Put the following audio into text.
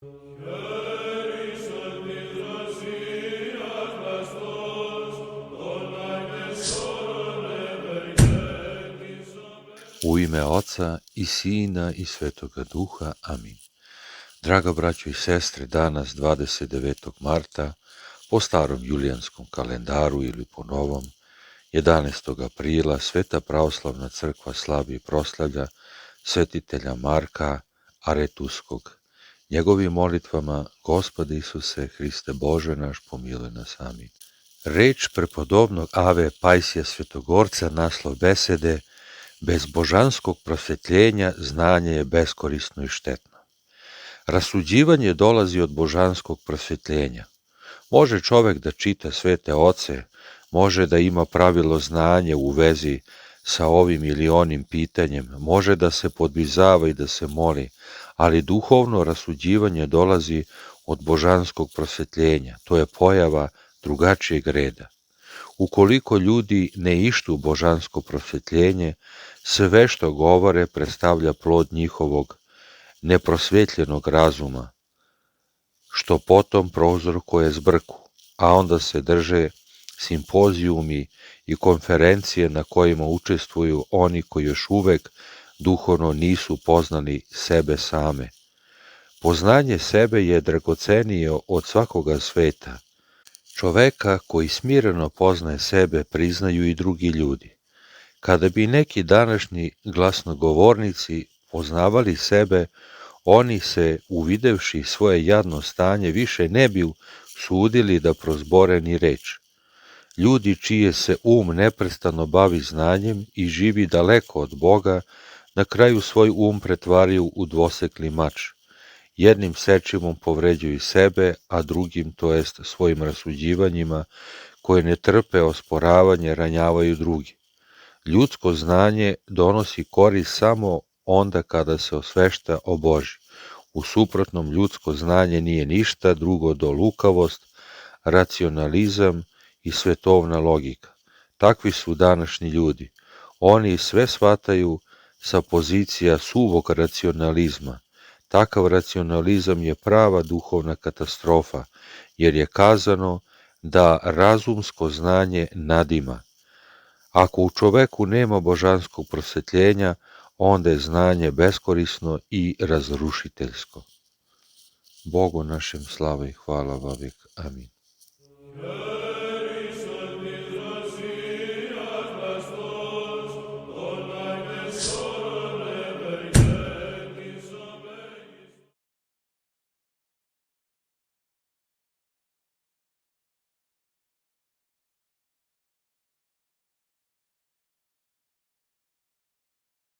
U ime Oca i Sina i Svetoga Duha. Amin. Draga braćo i sestre, danas 29. marta, po starom julijanskom kalendaru ili po novom, 11. aprila, Sveta pravoslavna crkva slavi i proslavlja svetitelja Marka Aretuskog. Njegovim molitvama, Gospode Isuse, Hriste Bože naš, pomiluj nas. Amin. Reč prepodobnog Ave Pajsija Svetogorca, naslov besede: bez božanskog prosvjetljenja znanje je beskorisno i štetno. Rasuđivanje dolazi od božanskog prosvjetljenja. Može čovjek da čita svete oce, može da ima pravilo znanje u vezi sa ovim ili onim pitanjem, može da se podvizava i da se moli, ali duhovno rasuđivanje dolazi od božanskog prosvjetljenja, to je pojava drugačijeg reda. Ukoliko ljudi ne ištu božansko prosvjetljenje, sve što govore predstavlja plod njihovog neprosvjetljenog razuma, što potom prouzrokuje zbrku, a onda se drže simpozijumi i konferencije na kojima učestvuju oni koji još uvek duhovno nisu poznali sebe same. Poznanje sebe je dragocenije od svakoga sveta. Čoveka koji smireno poznaje sebe priznaju i drugi ljudi. Kada bi neki današnji glasnogovornici poznavali sebe, oni se, uvidevši svoje jadno stanje, više ne bi sudili da prozbore ni reč. Ljudi čije se neprestano bavi znanjem i živi daleko od Boga, na kraju svoj pretvaraju u dvosekli mač. Jednim sečimom povređuju sebe, a drugim, to jest svojim rasuđivanjima, koje ne trpe osporavanje, ranjavaju drugi. Ljudsko znanje donosi korist samo onda kada se osvešta o Božji. U suprotnom, ljudsko znanje nije ništa drugo do lukavost, racionalizam i svetovna logika. Takvi su današnji ljudi. Oni sve shvataju sa pozicija suvog racionalizma. Takav racionalizam je prava duhovna katastrofa, jer je kazano da razumsko znanje nadima. Ako u čoveku nema božanskog prosvjetljenja, onda je znanje beskorisno i razrušiteljsko. Bogu našem slava i hvala vavijek. Amin.